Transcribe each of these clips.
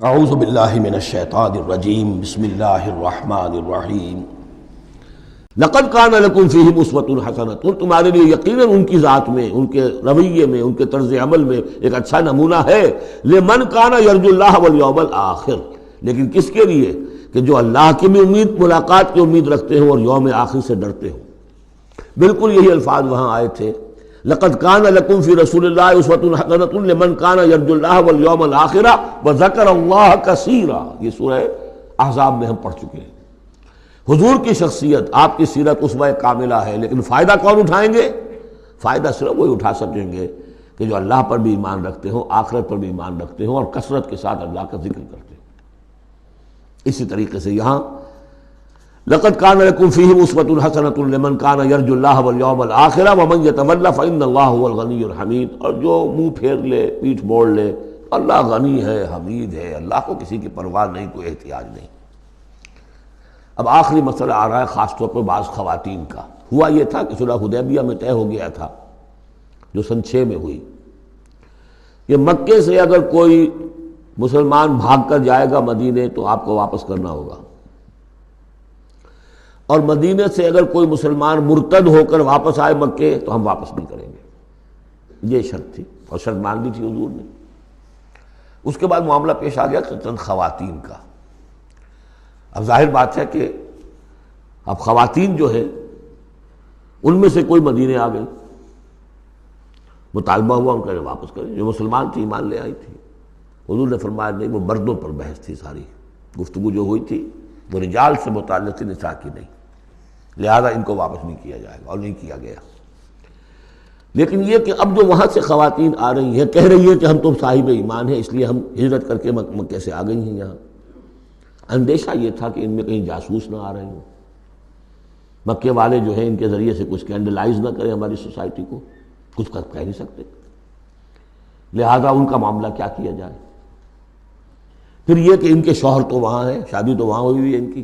اعوذ باللہ من الشیطان الرجیم بسم اللہ الرحمن الرحیم لقد کان لکم فیہم اسوۃ حسنۃ، تمہارے لیے یقیناً ان کی ذات میں، ان کے رویے میں، ان کے طرز عمل میں ایک اچھا نمونہ ہے لمن کان یرجو اللہ والیوم الآخر، لیکن کس کے لیے کہ جو اللہ کی بھی ملاقات کی امید رکھتے ہوں اور یوم آخر سے ڈرتے ہوں۔ بالکل یہی الفاظ وہاں آئے تھے، لقد کان لکم فی رسول اللہ اسوۃ حسنۃ لمن کان یرجو اللہ والیوم الآخر وذکر اللہ کثیرا، یہ سورہ احزاب میں ہم پڑھ چکے ہیں۔ حضور کی شخصیت، آپ کی سیرت اسوہ کاملہ ہے، لیکن فائدہ کون اٹھائیں گے؟ فائدہ صرف وہی اٹھا سکیں گے کہ جو اللہ پر بھی ایمان رکھتے ہوں، آخرت پر بھی ایمان رکھتے ہوں اور کثرت کے ساتھ اللہ کا ذکر کرتے ہوں۔ اسی طریقے سے یہاں لقد کان لکم فیہم اسوۃ حسنۃ لمن کان یرجو اللہ والیوم الآخر ومن یتول فإن اللہ هو الغنی الحمید، اور جو منہ پھیر لے، پیٹھ موڑ لے، اللہ غنی ہے، حمید ہے، اللہ کو کسی کی پرواہ نہیں، کوئی احتیاج نہیں۔ اب آخری مسئلہ آ رہا ہے خاص طور پر بعض خواتین کا۔ ہوا یہ تھا کہ صلح حدیبیہ میں طے ہو گیا تھا، جو سن 6 میں ہوئی، کہ مکے سے اگر کوئی مسلمان بھاگ کر جائے گا مدینے تو آپ کو واپس کرنا ہوگا، اور مدینے سے اگر کوئی مسلمان مرتد ہو کر واپس آئے مکے تو ہم واپس نہیں کریں گے۔ یہ شرط تھی اور شرط مان لی تھی حضور نے۔ اس کے بعد معاملہ پیش آ گیا چند خواتین کا۔ اب ظاہر بات ہے کہ اب خواتین جو ہے ان میں سے کوئی مدینے آ گئی، مطالبہ ہوا ان کا واپس کریں، جو مسلمان تھی ایمان لے آئی تھی۔ حضور نے فرمایا نہیں، وہ مردوں پر بحث تھی، ساری گفتگو جو ہوئی تھی وہ رجال سے متعلق تھی، نساء کی نہیں، لہذا ان کو واپس نہیں کیا جائے گا، اور نہیں کیا گیا۔ لیکن یہ کہ اب جو وہاں سے خواتین آ رہی ہیں، کہہ رہی ہیں کہ ہم تو صاحب ایمان ہیں، اس لیے ہم ہجرت کر کے مکے سے آ گئی ہیں یہاں۔ اندیشہ یہ تھا کہ ان میں کہیں جاسوس نہ آ رہے ہوں، مکے والے جو ہیں ان کے ذریعے سے کچھ اسکینڈلائز نہ کریں ہماری سوسائٹی کو، کچھ کہہ نہیں سکتے، لہذا ان کا معاملہ کیا کیا جائے۔ پھر یہ کہ ان کے شوہر تو وہاں ہیں، شادی تو وہاں ہوئی ہوئی ہے ان کی،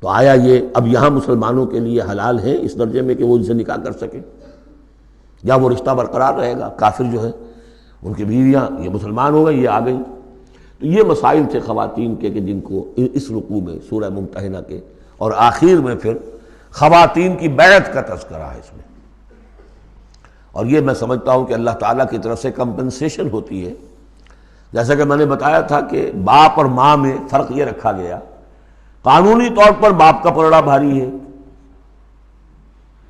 تو آیا یہ اب یہاں مسلمانوں کے لیے حلال ہے اس درجے میں کہ وہ ان سے نکاح کر سکیں، یا وہ رشتہ برقرار رہے گا؟ کافر جو ہے ان کی بیویاں یہ مسلمان ہو گئی، یہ آ گئی۔ تو یہ مسائل تھے خواتین کے کہ جن کو اس رکوع میں سورہ ممتحنہ کے اور آخر میں پھر خواتین کی بیعت کا تذکرہ ہے اس میں۔ اور یہ میں سمجھتا ہوں کہ اللہ تعالیٰ کی طرف سے کمپنسیشن ہوتی ہے، جیسا کہ میں نے بتایا تھا کہ باپ اور ماں میں فرق یہ رکھا گیا، قانونی طور پر باپ کا پلڑا بھاری ہے،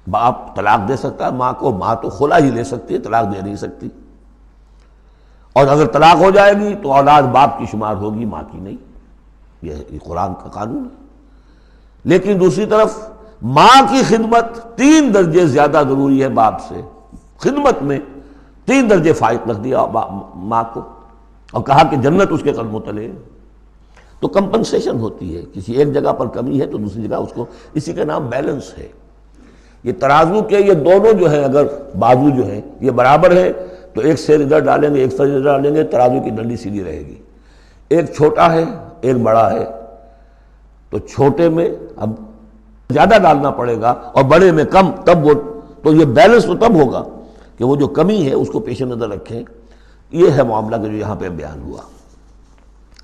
باپ طلاق دے سکتا ہے ماں کو، ماں تو خلا ہی لے سکتی ہے، طلاق دے نہیں سکتی، اور اگر طلاق ہو جائے گی تو اولاد باپ کی شمار ہوگی، ماں کی نہیں، یہ قرآن کا قانون ہے۔ لیکن دوسری طرف ماں کی خدمت 3 درجے زیادہ ضروری ہے باپ سے، خدمت میں 3 درجے فائق رکھ دیا ماں کو، اور کہا کہ جنت اس کے قدموں تلے۔ تو کمپنسیشن ہوتی ہے، کسی ایک جگہ پر کمی ہے تو دوسری جگہ اس کو، اسی کا نام بیلنس ہے۔ یہ ترازو کے یہ دونوں جو ہیں، اگر بازو جو ہیں یہ برابر ہے تو ایک سیر ادھر ڈالیں گے، ایک سیر ادھر ڈالیں گے، ترازو کی ڈنڈی سیدھی رہے گی۔ ایک چھوٹا ہے ایک بڑا ہے تو چھوٹے میں اب زیادہ ڈالنا پڑے گا اور بڑے میں کم، تب وہ تو یہ بیلنس تو تب ہوگا کہ وہ جو کمی ہے اس کو پیش نظر رکھیں۔ یہ ہے معاملہ کہ جو یہاں پہ بیان ہوا۔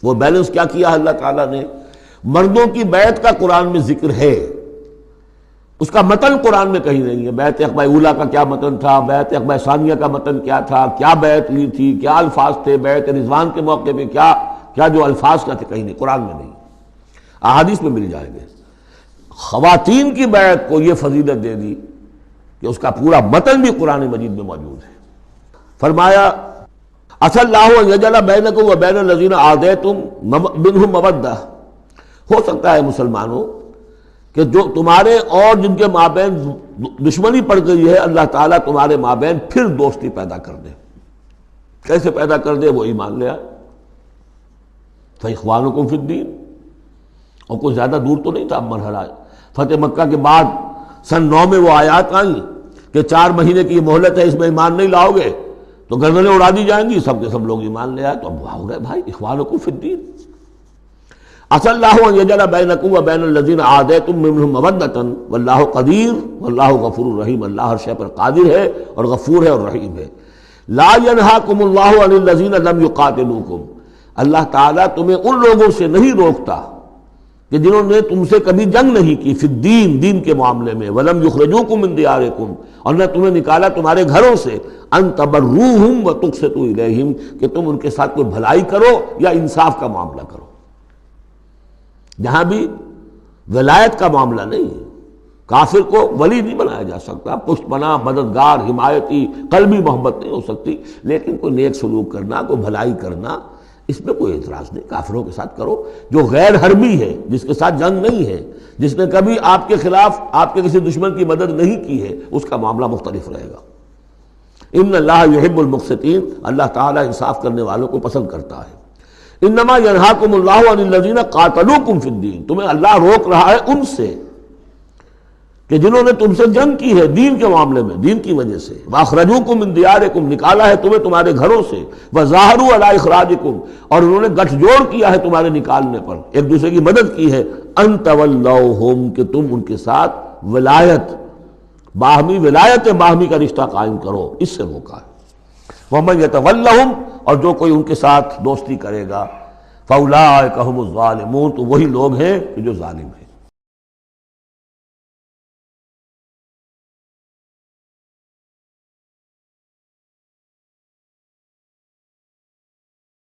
وہ بیلنس کیا کیا اللہ تعالیٰ نے؟ مردوں کی بیعت کا قرآن میں ذکر ہے، اس کا متن قرآن میں کہیں نہیں ہے۔ بیعت عقبہ اولیٰ کا کیا متن تھا، بیعت عقبہ ثانیہ کا متن کیا تھا، کیا بیعت لی تھی، کیا الفاظ تھے، بیعت رضوان کے موقع پہ کیا جو الفاظ کا تھے، کہیں نہیں، قرآن میں نہیں، احادیث میں مل جائیں گے۔ خواتین کی بیعت کو یہ فضیلت دے دی کہ اس کا پورا متن بھی قرآن مجید میں موجود ہے۔ فرمایا عسى اللہ ان یجعل بینکم وبین الذین عادیتم منہم مودہ، ہو سکتا ہے مسلمانوں کہ جو تمہارے اور جن کے مابین دشمنی پڑ گئی ہے، اللہ تعالیٰ تمہارے مابین پھر دوستی پیدا کر دے۔ کیسے پیدا کر دے؟ وہ ایمان لے آئے، فاخوانکم فی الدین۔ اور کوئی زیادہ دور تو نہیں تھا مرحلہ فتح مکہ کے بعد سن 9 میں وہ آیات آئیں کہ 4 مہینے کی مہلت ہے، اس میں ایمان نہیں لاؤ گے تو گردنیں اڑا دی جائیں گی، سب کے سب لوگ ایمان لے آئے، تو اب ہو گئے بھائی اخوانکم فی الدین۔ عسى اللہ ان یجعل بینکم وبین الذین عادیتم منہم مودۃ واللہ قدیر واللہ غفور رحیم، اللہ ہر شے پر قادر ہے اور غفور ہے اور رحیم ہے۔ لا ینہاکم اللہ عن الذین لم یقاتلوکم، اللہ تعالیٰ تمہیں ان لوگوں سے نہیں روکتا کہ جنہوں نے تم سے کبھی جنگ نہیں کی فی الدین، دین کے معاملے میں، ولم یخرجوکم من دیارکم، اور نہ تمہیں نکالا تمہارے گھروں سے، ان تبروہم وتقسطوا الیہم، کہ تم ان کے ساتھ کوئی بھلائی کرو یا انصاف کا معاملہ کرو۔ جہاں بھی ولایت کا معاملہ نہیں ہے، کافر کو ولی نہیں بنایا جا سکتا، پشت پناہ، مددگار، حمایتی، قلبی محبت نہیں ہو سکتی، لیکن کوئی نیک سلوک کرنا، کوئی بھلائی کرنا، اس میں کوئی اعتراض نہیں، کافروں کے ساتھ کرو۔ جو غیر حربی ہے، جس کے ساتھ جنگ نہیں ہے، جس نے کبھی آپ کے خلاف آپ کے کسی دشمن کی مدد نہیں کی ہے، اس کا معاملہ مختلف رہے گا۔ ان اللہ یحب المقسطین، اللہ تعالیٰ انصاف کرنے والوں کو پسند کرتا ہے۔ انما ینہاکم اللہ عن الذین قاتلوکم فی الدین، تمہیں اللہ روک رہا ہے ان سے کہ جنہوں نے تم سے جنگ کی ہے دین کے معاملے میں، دین کی وجہ سے، واخرجوکم من دیارکم، نکالا ہے تمہیں تمہارے گھروں سے، وظاہروا علی اخراجکم، اور انہوں نے گٹھ جوڑ کیا ہے تمہارے نکالنے پر، ایک دوسرے کی مدد کی ہے، ان تولوہم، کہ تم ان کے ساتھ ولایت، باہمی ولایت باہمی کا رشتہ قائم کرو، اس سے روکا ہے۔ ومن یتولہم، اور جو کوئی ان کے ساتھ دوستی کرے گا، فاولئک ھم الظالمون، تو وہی لوگ ہیں کہ جو ظالم ہیں۔